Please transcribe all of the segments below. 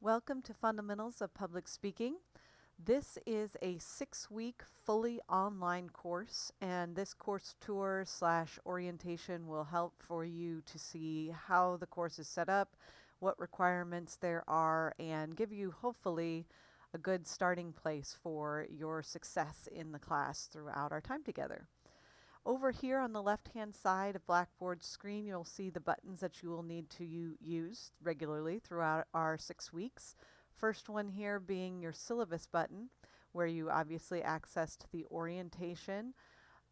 Welcome to Fundamentals of Public Speaking. This is a 6-week fully online course, and this course tour / orientation will help for you to see how the course is set up, what requirements there are, and give you hopefully a good starting place for your success in the class throughout our time together. Over here on the left-hand side of Blackboard's screen, you'll see the buttons that you will need to use regularly throughout our 6 weeks. First one here being your syllabus button, where you obviously access the orientation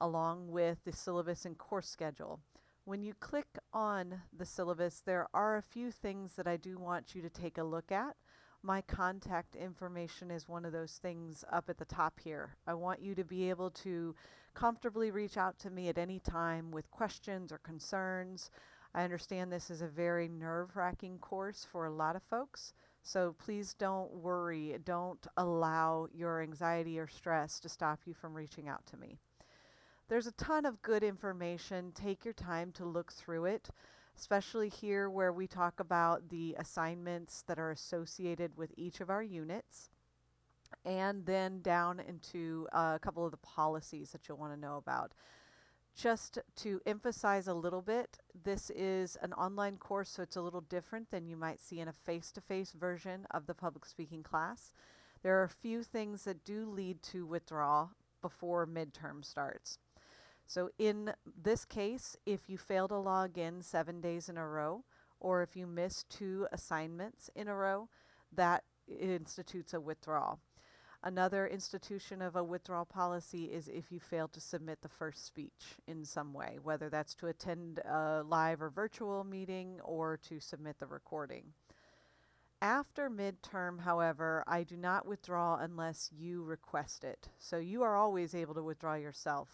along with the syllabus and course schedule. When you click on the syllabus, there are a few things that I do want you to take a look at. My contact information is one of those things up at the top here. I want you to be able to comfortably reach out to me at any time with questions or concerns. I understand this is a very nerve-wracking course for a lot of folks, so please don't worry. Don't allow your anxiety or stress to stop you from reaching out to me. There's a ton of good information. Take your time to look through it, especially here where we talk about the assignments that are associated with each of our units, and then down into a couple of the policies that you'll want to know about. Just to emphasize a little bit, this is an online course, so it's a little different than you might see in a face-to-face version of the public speaking class. There are a few things that do lead to withdrawal before midterm starts. So in this case, if you fail to log in 7 days in a row, or if you miss 2 assignments in a row, that institutes a withdrawal. Another institution of a withdrawal policy is if you fail to submit the first speech in some way, whether that's to attend a live or virtual meeting or to submit the recording. After midterm, however, I do not withdraw unless you request it. So you are always able to withdraw yourself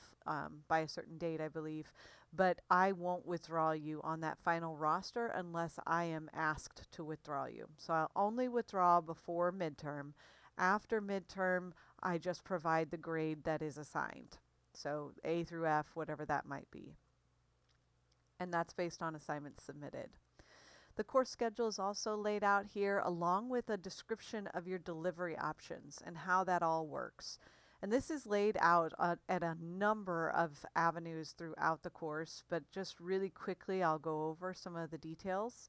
by a certain date, I believe, but I won't withdraw you on that final roster unless I am asked to withdraw you. So I'll only withdraw before midterm. After midterm, I just provide the grade that is assigned. So A through F, whatever that might be. And that's based on assignments submitted. The course schedule is also laid out here along with a description of your delivery options and how that all works. And this is laid out at a number of avenues throughout the course, but just really quickly I'll go over some of the details.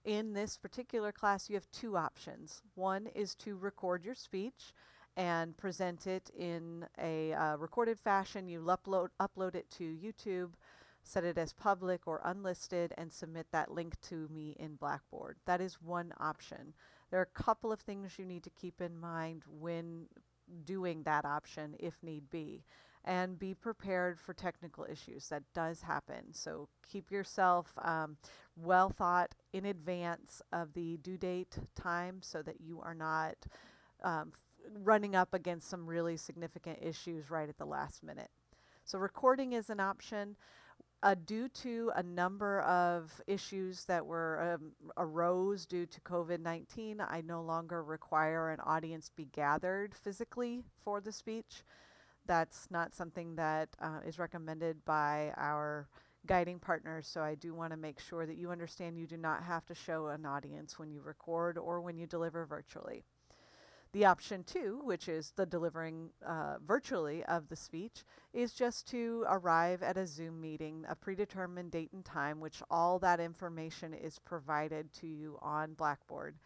In this particular class, you have 2 options. One is to record your speech and present it in a recorded fashion. You upload it to YouTube, set it as public or unlisted, and submit that link to me in Blackboard. That is one option. There are a couple of things you need to keep in mind when doing that option if need be, and be prepared for technical issues. That does happen, so keep yourself well thought in advance of the due date time so that you are not running up against some really significant issues right at the last minute. So recording is an option. Due to a number of issues that were arose due to COVID-19, I no longer require an audience be gathered physically for the speech. That's not something that is recommended by our guiding partners, so I do want to make sure that you understand you do not have to show an audience when you record or when you deliver virtually. The option 2, which is the delivering virtually of the speech, is just to arrive at a Zoom meeting, a predetermined date and time, which all that information is provided to you on Blackboard.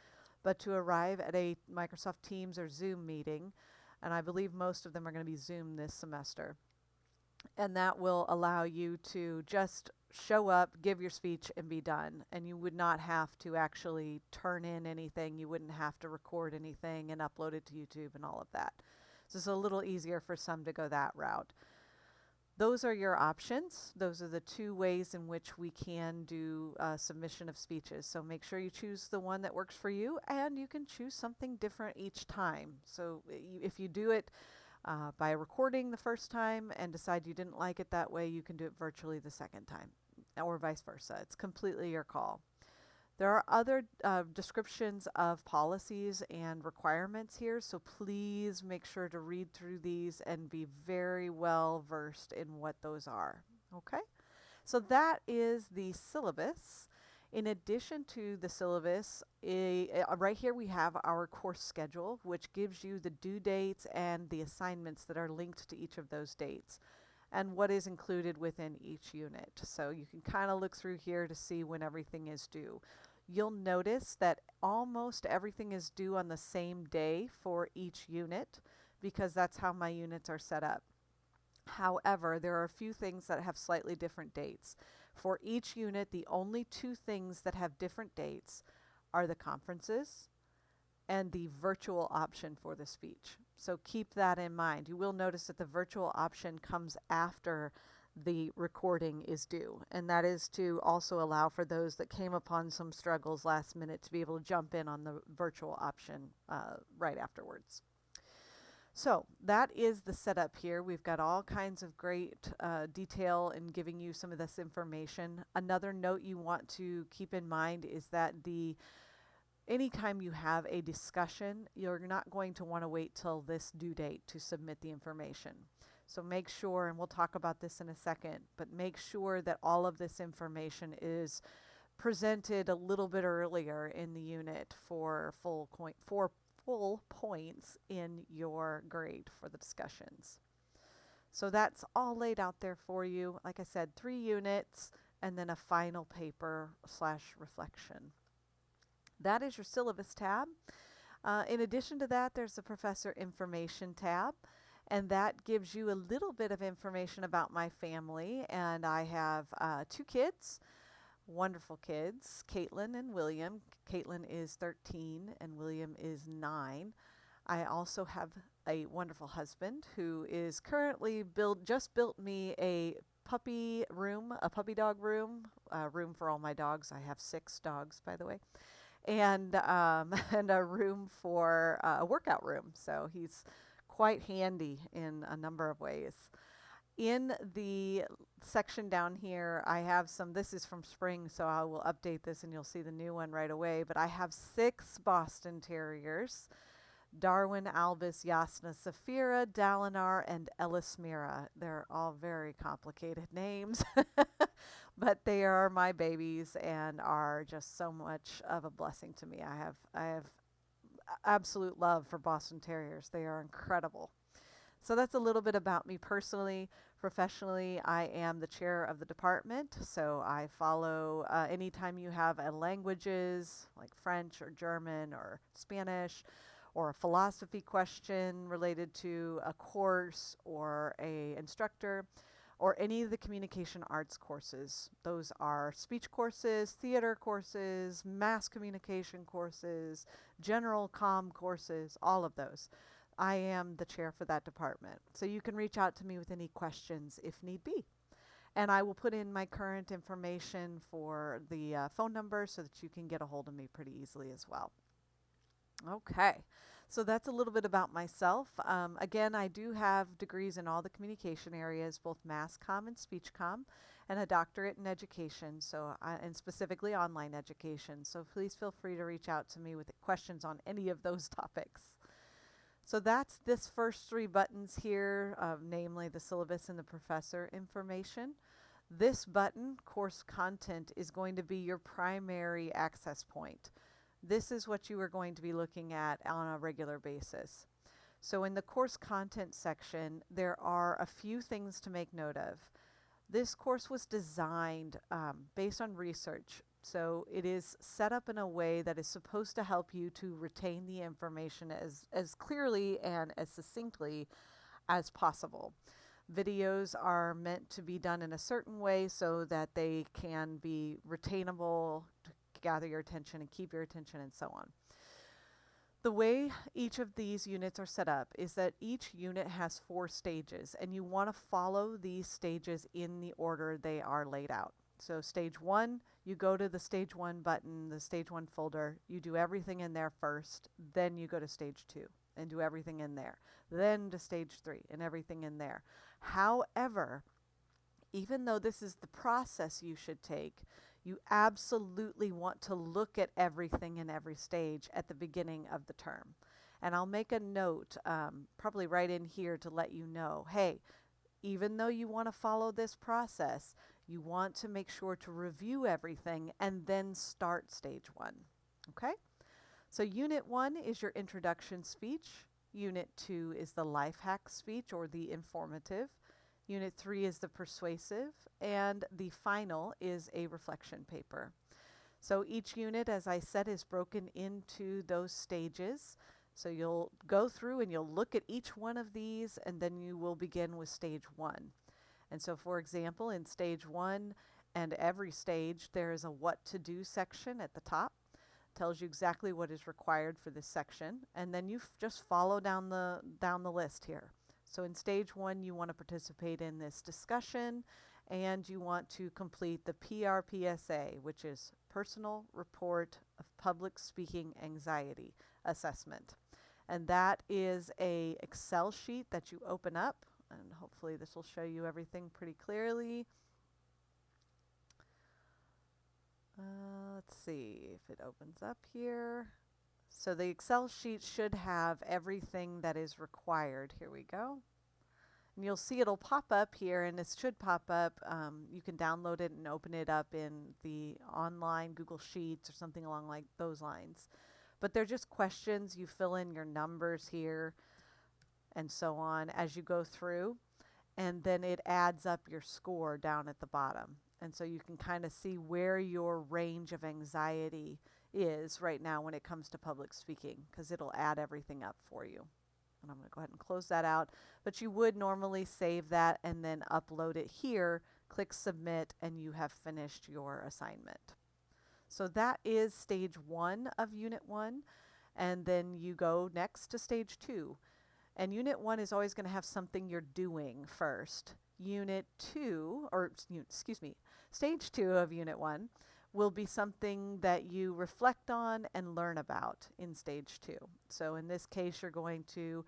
But to arrive at a Microsoft Teams or Zoom meeting, and I believe most of them are going to be Zoom this semester, and that will allow you to just show up, give your speech, and be done. And you would not have to actually turn in anything. You wouldn't have to record anything and upload it to YouTube and all of that. So it's a little easier for some to go that route. Those are your options. Those are the 2 ways in which we can do submission of speeches. So make sure you choose the one that works for you, and you can choose something different each time. So if you do it by recording the first time and decide you didn't like it that way, you can do it virtually the second time, or vice versa. It's completely your call. There are other descriptions of policies and requirements here, so please make sure to read through these and be very well versed in what those are. Okay? So that is the syllabus. In addition to the syllabus, right here we have our course schedule, which gives you the due dates and the assignments that are linked to each of those dates and what is included within each unit. So you can kind of look through here to see when everything is due. You'll notice that almost everything is due on the same day for each unit because that's how my units are set up. However, there are a few things that have slightly different dates. For each unit, the only two things that have different dates are the conferences and the virtual option for the speech. So keep that in mind. You will notice that the virtual option comes after the recording is due, and that is to also allow for those that came upon some struggles last minute to be able to jump in on the virtual option right afterwards. So that is the setup here. We've got all kinds of great detail in giving you some of this information. Another note you want to keep in mind is that anytime you have a discussion, you're not going to want to wait till this due date to submit the information. So make sure, and we'll talk about this in a second, but make sure that all of this information is presented a little bit earlier in the unit for full points in your grade for the discussions. So that's all laid out there for you. Like I said, 3 units and then a final paper / reflection. That is your syllabus tab. In addition to that, there's the professor information tab, and that gives you a little bit of information about my family. And I have 2 kids, wonderful kids, Caitlin and William. Caitlin is 13 and William is 9. I also have a wonderful husband who is currently just built me a puppy dog room, room for all my dogs. I have 6 dogs, by the way. And and a room for a workout room. So he's quite handy in a number of ways. In the section down here, I have this is from spring, so I will update this and you'll see the new one right away. But I have 6 Boston Terriers: Darwin, Albus, Yasna, Saphira, Dalinar, and Ellismira. They're all very complicated names, but they are my babies and are just so much of a blessing to me. I have absolute love for Boston Terriers. They are incredible. So that's a little bit about me personally. Professionally, I am the chair of the department, so I follow anytime you have languages like French or German or Spanish, or a philosophy question related to a course or a instructor, or any of the communication arts courses. Those are speech courses, theater courses, mass communication courses, general comm courses, all of those. I am the chair for that department. So you can reach out to me with any questions if need be. And I will put in my current information for the phone number so that you can get a hold of me pretty easily as well. Okay, so that's a little bit about myself. Again, I do have degrees in all the communication areas, both mass comm and speech comm, and a doctorate in education, and specifically online education. So please feel free to reach out to me with questions on any of those topics. So that's this first 3 buttons here, namely the syllabus and the professor information. This button, course content, is going to be your primary access point. This is what you are going to be looking at on a regular basis. So in the course content section, there are a few things to make note of. This course was designed based on research. So it is set up in a way that is supposed to help you to retain the information as clearly and as succinctly as possible. Videos are meant to be done in a certain way so that they can be retainable, to gather your attention and keep your attention and so on. The way each of these units are set up is that each unit has 4 stages, and you want to follow these stages in the order they are laid out. So stage 1, you go to the stage 1 button, the stage 1 folder, you do everything in there first, then you go to stage 2 and do everything in there, then to stage 3 and everything in there. However, even though this is the process you should take, you absolutely want to look at everything in every stage at the beginning of the term. And I'll make a note, probably right in here, to let you know, hey, even though you want to follow this process, You want to make sure to review everything and then start stage 1. Okay? So Unit 1 is your introduction speech. Unit 2 is the life hack speech or the informative. Unit 3 is the persuasive. And the final is a reflection paper. So each unit, as I said, is broken into those stages. So you'll go through and you'll look at each one of these, and then you will begin with stage 1. And so, for example, in stage 1 and every stage, there is a what to do section at the top. Tells you exactly what is required for this section, and then you just follow down the list here. So in stage 1, you want to participate in this discussion, and you want to complete the PRPSA, which is Personal Report of Public Speaking Anxiety Assessment. And that is a Excel sheet that you open up, and hopefully this will show you everything pretty clearly. Let's see if it opens up here. So the Excel sheet should have everything that is required. Here we go. And you'll see it'll pop up here, and it should pop up. You can download it and open it up in the online Google Sheets or something along like those lines. But they're just questions. You fill in your numbers here and so on as you go through, and then it adds up your score down at the bottom. And so you can kind of see where your range of anxiety is right now when it comes to public speaking, because it'll add everything up for you. And I'm going to go ahead and close that out. But you would normally save that and then upload it here, click submit, and you have finished your assignment. So that is stage 1 of Unit 1. And then you go next to stage 2. And Unit 1 is always going to have something you're doing first. Stage 2 of Unit 1 will be something that you reflect on and learn about in stage 2. So in this case, you're going to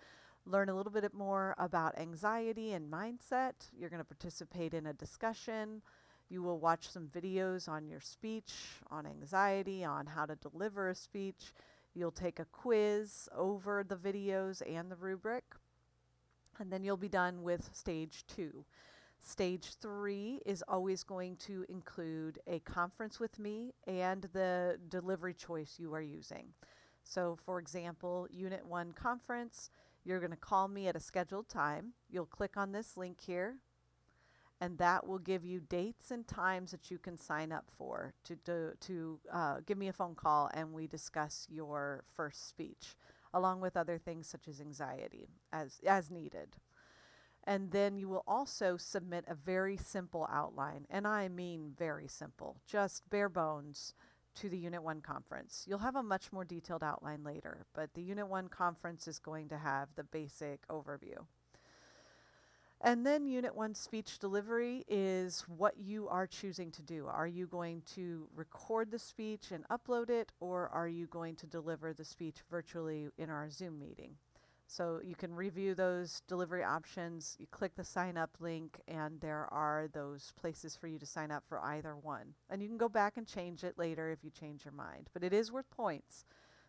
learn a little bit more about anxiety and mindset. You're going to participate in a discussion. You will watch some videos on your speech, on anxiety, on how to deliver a speech. You'll take a quiz over the videos and the rubric. And then you'll be done with stage 2. Stage 3 is always going to include a conference with me and the delivery choice you are using. So for example, Unit 1 conference, you're going to call me at a scheduled time. You'll click on this link here, and that will give you dates and times that you can sign up for to give me a phone call, and we discuss your first speech, along with other things such as anxiety as needed. And then you will also submit a very simple outline, and I mean very simple, just bare bones, to the Unit 1 conference. You'll have a much more detailed outline later, but the Unit 1 conference is going to have the basic overview. And then Unit 1 speech delivery is what you are choosing to do. Are you going to record the speech and upload it, or are you going to deliver the speech virtually in our Zoom meeting? So you can review those delivery options. You click the sign up link, and there are those places for you to sign up for either one. And you can go back and change it later if you change your mind, but it is worth points.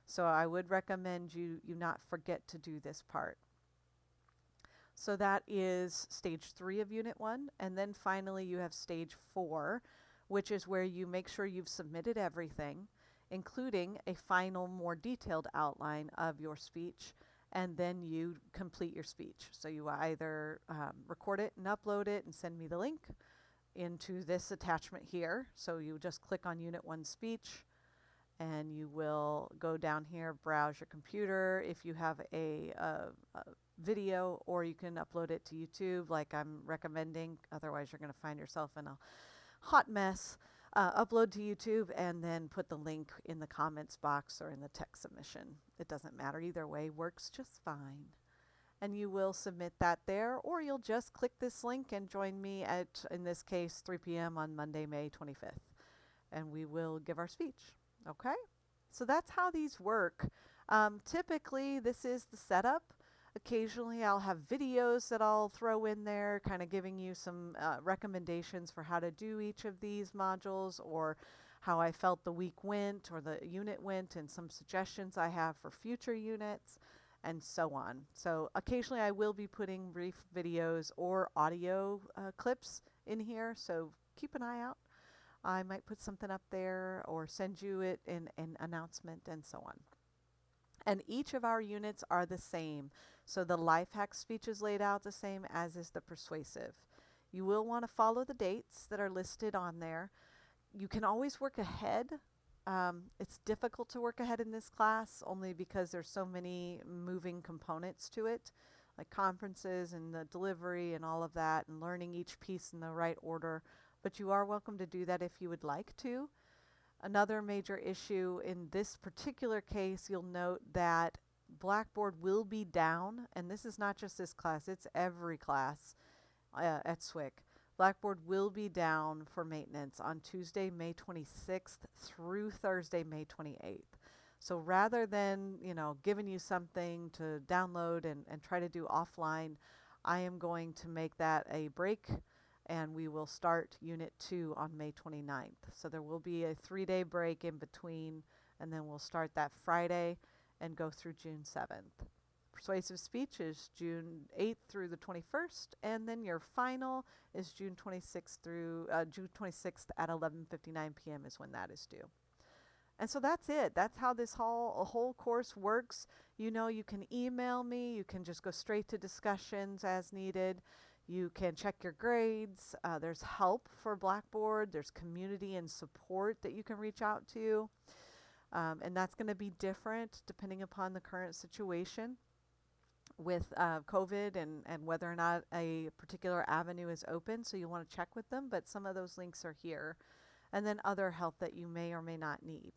So I would recommend you not forget to do this part. So that is stage 3 of Unit 1. And then finally you have stage 4, which is where you make sure you've submitted everything, including a final, more detailed outline of your speech, and then you complete your speech. So you either record it and upload it and send me the link into this attachment here. So you just click on Unit 1 speech, and you will go down here, browse your computer if you have a video, or you can upload it to YouTube like I'm recommending. Otherwise, you're going to find yourself in a hot mess. Upload to YouTube and then put the link in the comments box or in the text submission. It doesn't matter. Either way works just fine. And you will submit that there, or you'll just click this link and join me at, in this case, 3 p.m. on Monday, May 25th. And we will give our speech. Okay? So that's how these work. Typically, this is the setup. Occasionally I'll have videos that I'll throw in there, kind of giving you some recommendations for how to do each of these modules, or how I felt the week went or the unit went, and some suggestions I have for future units, and so on. So occasionally I will be putting brief videos or audio clips in here, so keep an eye out. I might put something up there or send you it in an announcement and so on. And each of our units are the same. So the life hack speech is laid out the same as is the persuasive. You will want to follow the dates that are listed on there. You can always work ahead. It's difficult to work ahead in this class only because there's so many moving components to it, like conferences and the delivery and all of that, and learning each piece in the right order. But you are welcome to do that if you would like to. Another major issue in this particular case, you'll note that Blackboard will be down, and this is not just this class, it's every class at SWIC. Blackboard will be down for maintenance on Tuesday, May 26th through Thursday, May 28th. So rather than, giving you something to download and try to do offline, I am going to make that a break, and we will start Unit 2 on May 29th. So there will be a 3-day break in between, and then we'll start that Friday and go through June 7th. Persuasive speech is June 8th through the 21st, and then your final is June 26th through June 26th at 11:59 p.m. is when that is due. And so that's it. That's how this whole course works. You can email me. You can just go straight to discussions as needed. You can check your grades. There's help for Blackboard. There's community and support that you can reach out to. And that's going to be different depending upon the current situation with COVID and whether or not a particular avenue is open. So you want to check with them, but some of those links are here. And then other help that you may or may not need.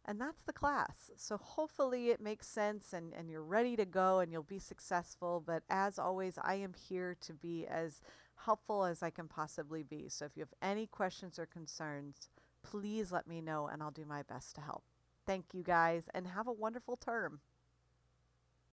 And that's the class. So hopefully it makes sense and you're ready to go and you'll be successful. But as always, I am here to be as helpful as I can possibly be. So if you have any questions or concerns, please let me know and I'll do my best to help. Thank you guys and have a wonderful term.